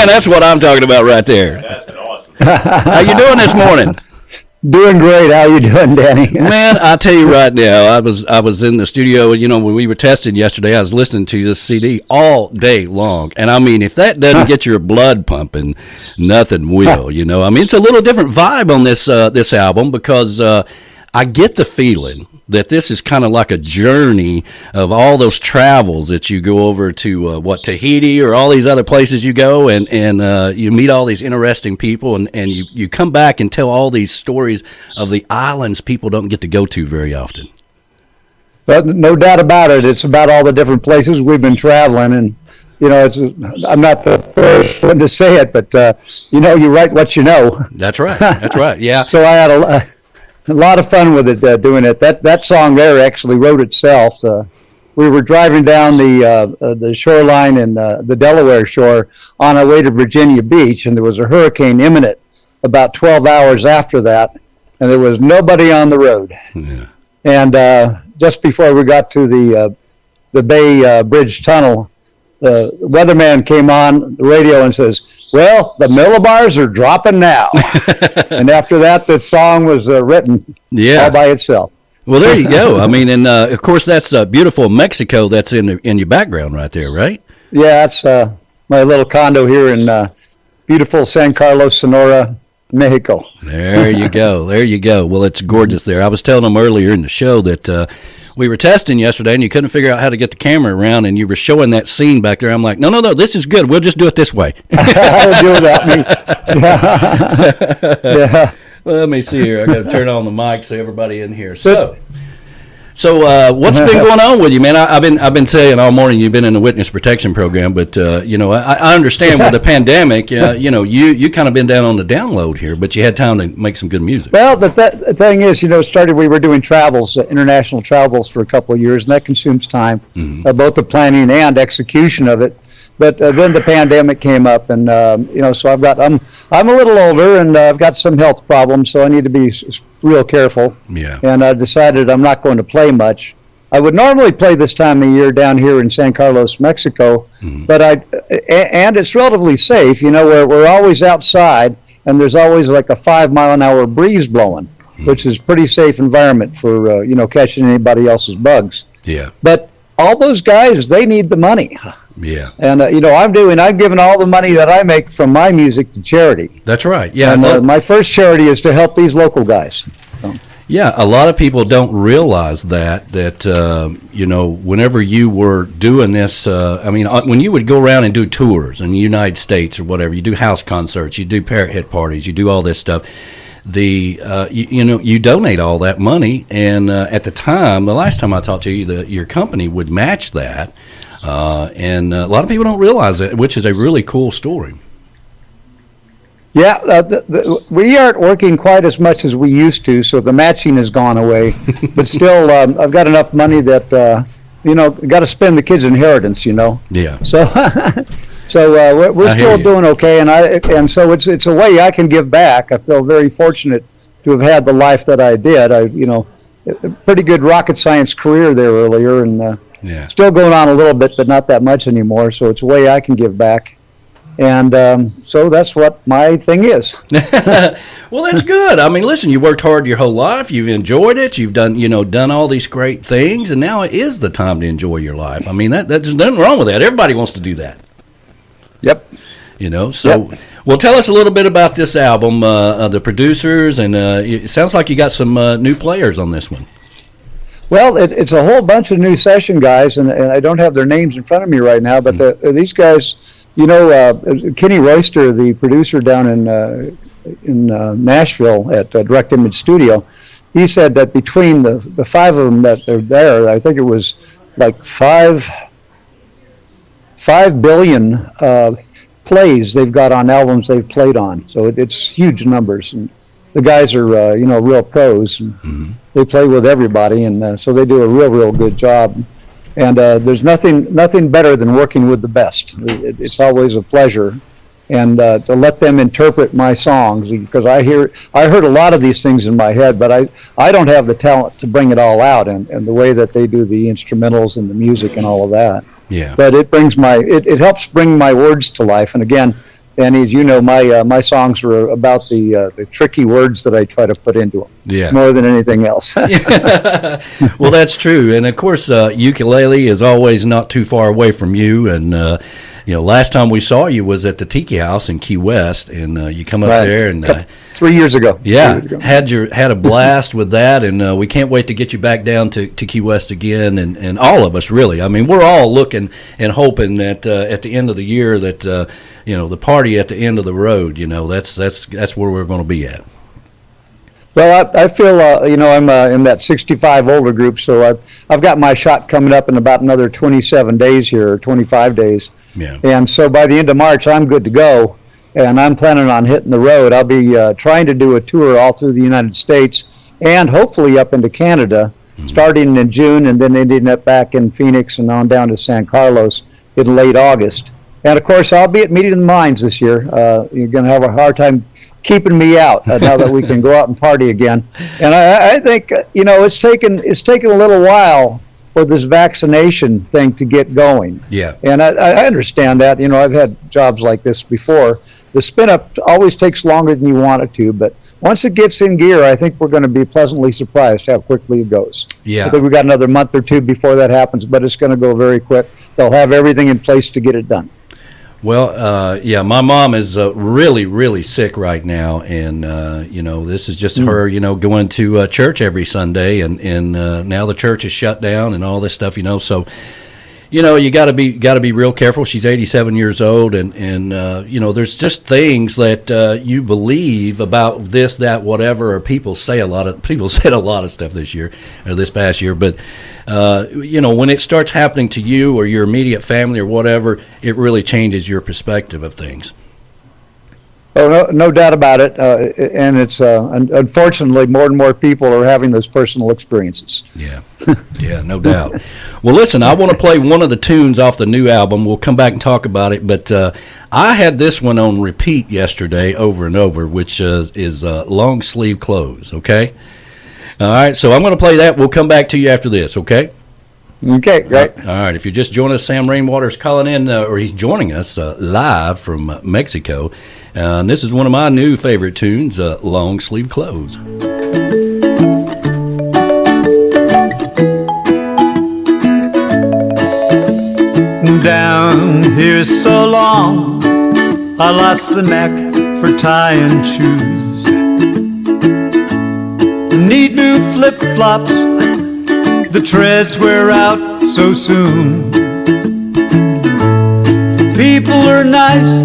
Man, that's what I'm talking about right there. That's awesome. How you doing this morning? Doing great. How you doing, Danny? Man, I tell you right now, I was in the studio, when we were testing yesterday, I was listening to this CD all day long. And I mean, if that doesn't get your blood pumping, nothing will, I mean, it's a little different vibe on this album because I get the feeling that this is kind of like a journey of all those travels that you go over to Tahiti or all these other places you go and you meet all these interesting people and you come back and tell all these stories of the islands people don't get to go to very often. But no doubt about it. It's about all the different places we've been traveling, and I'm not the first one to say it, but you write what you know. That's right. That's right. Yeah. So I had a lot of fun with it, doing it. That song there actually wrote itself. We were driving down the shoreline in the Delaware shore on our way to Virginia Beach, and there was a hurricane imminent about 12 hours after that, and there was nobody on the road. Yeah. And just before we got to the Bay Bridge Tunnel, the weatherman came on the radio and says, "Well, the millibars are dropping now." And after that, the song was written all by itself. Well, there you go. I mean, and of course, that's beautiful Mexico that's in your background right there, right? Yeah, that's my little condo here in beautiful San Carlos, Sonora, Mexico. There you go. There you go. Well, it's gorgeous there. I was telling them earlier in the show that we were testing yesterday, and you couldn't figure out how to get the camera around, and you were showing that scene back there. I'm like, no, this is good. We'll just do it this way. I'll do it without me. Yeah. Well, let me see here. I got to turn on the mic so everybody in here. So what's been going on with you, man? I've been saying all morning you've been in the witness protection program, but I understand with the pandemic, you kind of been down on the download here, but you had time to make some good music. Well, the thing is, we were doing travels, international travels for a couple of years, and that consumes time, both the planning and execution of it. But then the pandemic came up, and so I'm a little older, and I've got some health problems, so I need to be real careful. Yeah. And I decided I'm not going to play much. I would normally play this time of year down here in San Carlos, Mexico, but and it's relatively safe. We're always outside, and there's always like a 5-mile-an-hour breeze blowing, which is pretty safe environment for catching anybody else's bugs. Yeah. But all those guys, they need the money. Yeah. And I'm giving all the money that I make from my music to charity. That's right. Yeah. And my first charity is to help these local guys. So. Yeah, a lot of people don't realize that whenever you were doing this, when you would go around and do tours in the United States or whatever, you do house concerts, you do parrot head parties, you do all this stuff. You donate all that money, and at the time, the last time I talked to you, your company would match that. And a lot of people don't realize that, which is a really cool story. Yeah, we aren't working quite as much as we used to, so the matching has gone away. But still, I've got enough money that got to spend the kids' inheritance. Yeah. So we're still doing okay, and so it's a way I can give back. I feel very fortunate to have had the life that I did. A pretty good rocket science career there earlier, and. Yeah. Still going on a little bit, but not that much anymore. So it's a way I can give back. And so that's what my thing is. Well, that's good. I mean, listen, you worked hard your whole life. You've enjoyed it. You've done all these great things. And now it is the time to enjoy your life. I mean, there's nothing wrong with that. Everybody wants to do that. Yep. Well, tell us a little bit about this album, the producers. And it sounds like you got some new players on this one. Well, it's a whole bunch of new session guys, and I don't have their names in front of me right now, but these guys, Kenny Royster, the producer down in Nashville at Direct Image Studio, he said that between the five of them that are there, I think it was like 5 billion plays they've got on albums they've played on. So it's huge numbers, and the guys are real pros. And they play with everybody, and so they do a real good job. And there's nothing better than working with the best. It's always a pleasure, and to let them interpret my songs, because I heard a lot of these things in my head, but I don't have the talent to bring it all out, and the way that they do the instrumentals and the music and all of that. Yeah. But it helps bring my words to life. And again, And as you know, my songs are about the tricky words that I try to put into them. Yeah. More than anything else. Well, that's true. And of course, ukulele is always not too far away from you. And last time we saw you was at the Tiki House in Key West, and you come up there and 3 years ago. Yeah, had a blast with that, and we can't wait to get you back down to Key West again, and all of us really. I mean, we're all looking and hoping that at the end of the year that the party at the end of the road, that's where we're going to be at. Well, I feel I'm in that 65 older group, so I've got my shot coming up in about another 27 days here, or 25 days. Yeah. And so by the end of March, I'm good to go, and I'm planning on hitting the road. I'll be trying to do a tour all through the United States and hopefully up into Canada, starting in June and then ending up back in Phoenix and on down to San Carlos in late August. And, of course, I'll be at Meeting of the Minds this year. You're going to have a hard time keeping me out now that we can go out and party again. And I think, it's taken a little while for this vaccination thing to get going. Yeah. And I understand that. I've had jobs like this before. The spin-up always takes longer than you want it to, but once it gets in gear, I think we're going to be pleasantly surprised how quickly it goes. Yeah. I think we've got another month or two before that happens, but it's going to go very quick. They'll have everything in place to get it done. Well, my mom is really, really sick right now, and this is just her, going to church every Sunday, and now the church is shut down and all this stuff, so. You got to be real careful. She's 87 years old, and there's just things that you believe about this, that, whatever. Or people said a lot of stuff this past year. But when it starts happening to you or your immediate family or whatever, it really changes your perspective of things. Oh, no doubt about it. And it's unfortunately more and more people are having those personal experiences. Yeah, yeah, no doubt. Well, listen, I want to play one of the tunes off the new album. We'll come back and talk about it, but I had this one on repeat yesterday over and over, which is Long Sleeve Clothes, okay? All right, so I'm going to play that. We'll come back to you after this, okay? Okay, great. All right, if you just joined us, Sam Rainwater is calling in, or he's joining us live from Mexico. And this is one of my new favorite tunes, Long Sleeve Clothes. Down here so long, I lost the knack for tying shoes. Need new flip-flops, the treads wear out so soon. People are nice,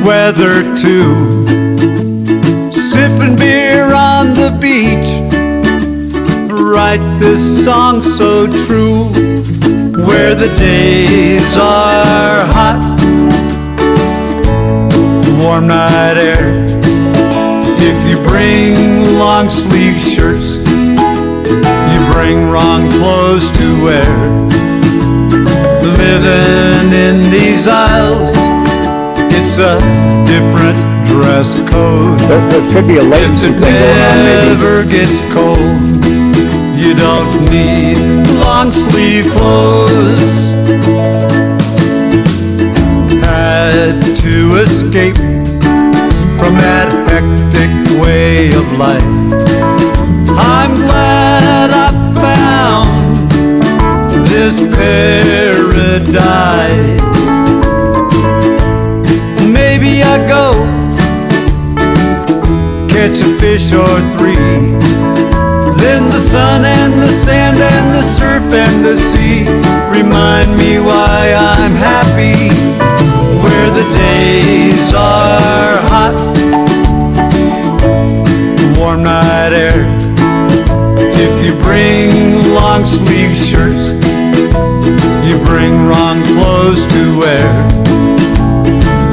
weather too. Sipping beer on the beach, write this song so true. Where the days are hot, warm night air. If you bring long sleeve shirts, you bring wrong clothes to wear. Living in these aisles, it's a different dress code. There could be a latency thing going on, maybe. If it never gets cold, you don't need long sleeve clothes. Had to escape from that hectic way of life. I'm glad I found this paradise. Maybe I go catch a fish or three, then the sun and the sand and the surf and the sea remind me why I'm happy. Where the days are hot, warm night air. If you bring long sleeve shirts, you bring wrong clothes to wear.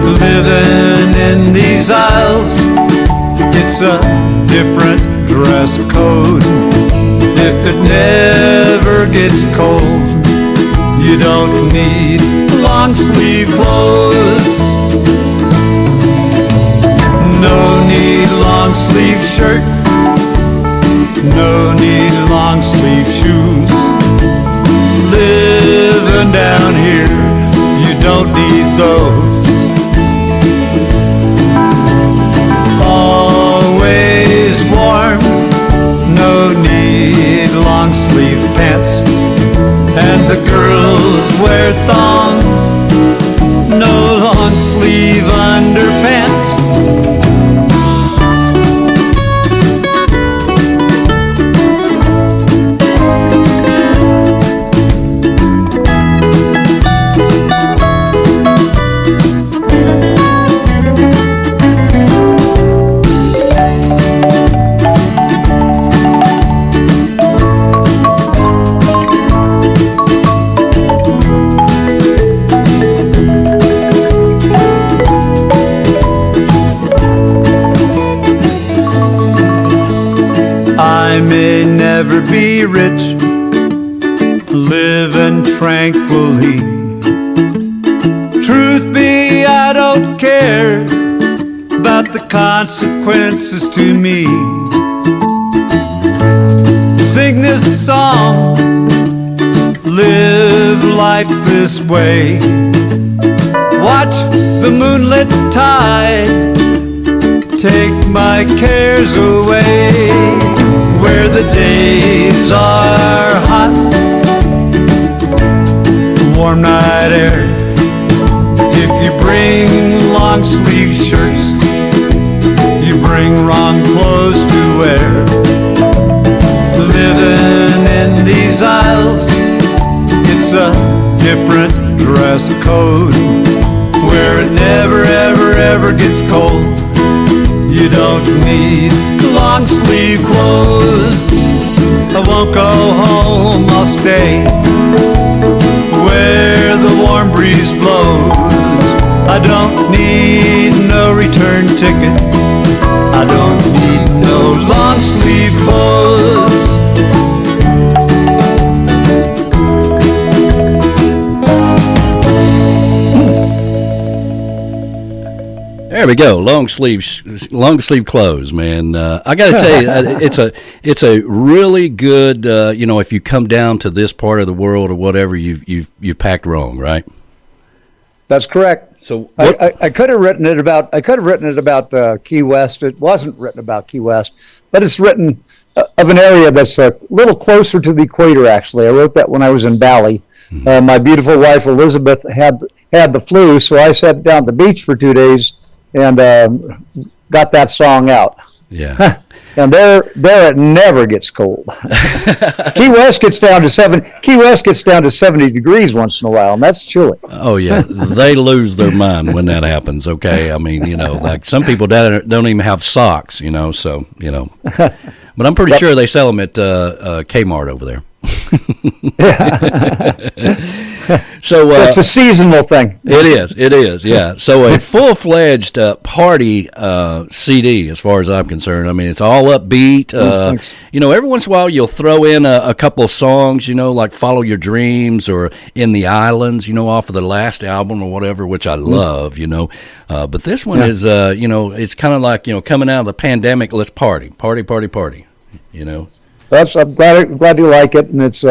Living in these aisles, it's a different dress code. If it never gets cold, you don't need long sleeve clothes. No need long sleeve shirt, no need long sleeve shoes. Living down here, you don't need those. Always warm, no need long sleeve pants. And the girls wear thongs, no long sleeve underpants. I may never be rich, living tranquilly. Truth be, I don't care about the consequences to me. Sing this song, live life this way. Watch the moonlit tide take my cares away. Where the days are hot, warm night air. If you bring long sleeve shirts, you bring wrong clothes to wear. Living in these aisles, it's a different dress code. Where it never ever ever gets cold, you don't need long sleeve clothes. I won't go home, I'll stay where the warm breeze blows. I don't need no return ticket, I don't need no long sleeve clothes. There we go. Long sleeve clothes, man. I got to tell you, it's a really good. If you come down to this part of the world or whatever, you've packed wrong, right? That's correct. So I could have written it about Key West. It wasn't written about Key West, but it's written of an area that's a little closer to the equator. Actually, I wrote that when I was in Bali. My beautiful wife Elizabeth had the flu, so I sat down at the beach for 2 days and got that song out. Yeah. And there it never gets cold. Key West gets down to 70 degrees once in a while, and that's chilly. Oh yeah, they lose their mind when that happens. Okay, I mean, like some people don't even have socks. So but I'm pretty sure they sell them at Kmart over there. So it's a seasonal thing. It is, yeah. So a full-fledged party CD, as far as I'm concerned. I mean, it's all upbeat. Every once in a while you'll throw in a couple of songs, like "Follow Your Dreams" or "In the Islands," off of the last album or whatever, which I love. But this one is, it's kind of like coming out of the pandemic. Let's party. I'm glad you like it, and it's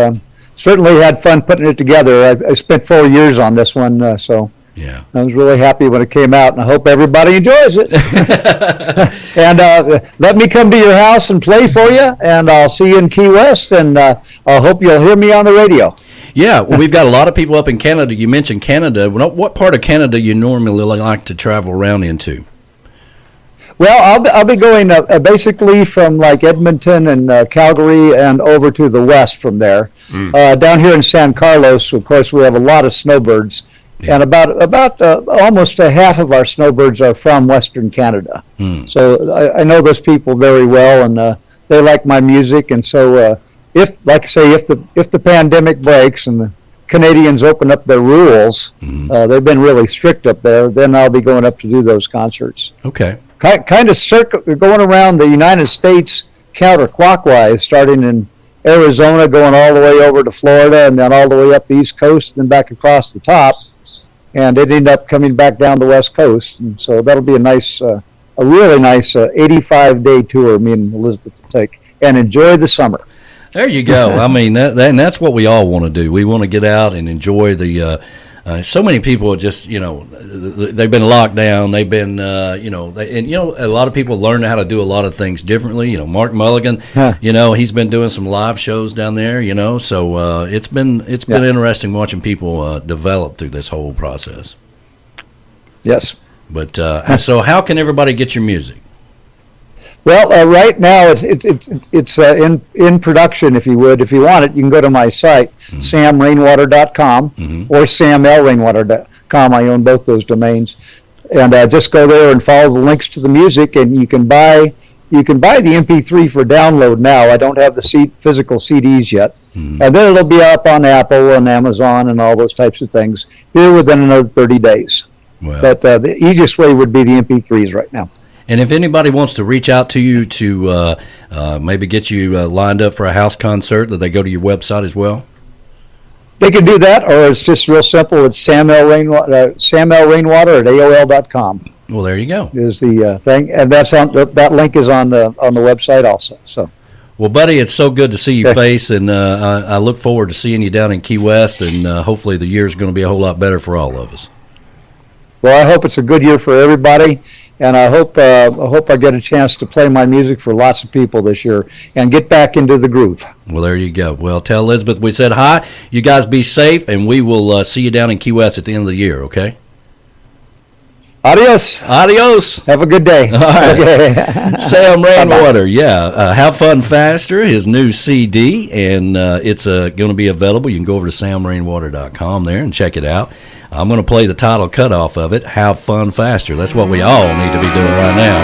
certainly had fun putting it together. I spent 4 years on this one, so yeah, I was really happy when it came out, and I hope everybody enjoys it. And let me come to your house and play for you, and I'll see you in Key West, and I hope you'll hear me on the radio. Yeah, well, we've got a lot of people up in Canada. You mentioned Canada. What part of Canada you normally like to travel around into? Well, I'll be going basically from like Edmonton and Calgary and over to the west from there. Down here in San Carlos, of course, we have a lot of snowbirds, and about almost a half of our snowbirds are from Western Canada. So I know those people very well, and they like my music. And so, if the pandemic breaks and the Canadians open up their rules, they've been really strict up there. Then I'll be going up to do those concerts. Okay. Kind of going around the United States counterclockwise, starting in Arizona, going all the way over to Florida, and then all the way up the East Coast, and then back across the top, and it ended up coming back down the West Coast. And so that'll be a really nice 85-day tour me and Elizabeth will take, and enjoy the summer. There you go. I mean, that's what we all want to do. We want to get out and enjoy the So many people are just, they've been locked down. They've been, a lot of people learn how to do a lot of things differently. Mark Mulligan, he's been doing some live shows down there, so it's been interesting watching people develop through this whole process. Yes. But so how can everybody get your music? Well, right now it's in production. If you would, if you want it, you can go to my site, samrainwater.com or samlrainwater.com. I own both those domains, and just go there and follow the links to the music, and you can buy the MP3 for download now. I don't have the physical CDs yet, and then it'll be up on Apple and Amazon and all those types of things here within another 30 days. Well, but the easiest way would be the MP3s right now. And if anybody wants to reach out to you to maybe get you lined up for a house concert, that they go to your website as well? They can do that, or it's just real simple. It's Sam Rainwater at AOL.com. Well, there you go. Is the thing, and that link is on the website also. So. Well, buddy, it's so good to see you face, and I look forward to seeing you down in Key West, and hopefully the year is going to be a whole lot better for all of us. Well, I hope it's a good year for everybody. And I hope I get a chance to play my music for lots of people this year and get back into the groove. Well, there you go. Well, tell Elizabeth we said hi. You guys be safe, and we will see you down in Key West at the end of the year, okay? Adios. Adios. Have a good day. All right. Okay. Sam Rainwater, Have Fun Faster, his new CD, and it's going to be available. You can go over to samrainwater.com there and check it out. I'm going to play the title cut off of it, Have Fun Faster. That's what we all need to be doing right now.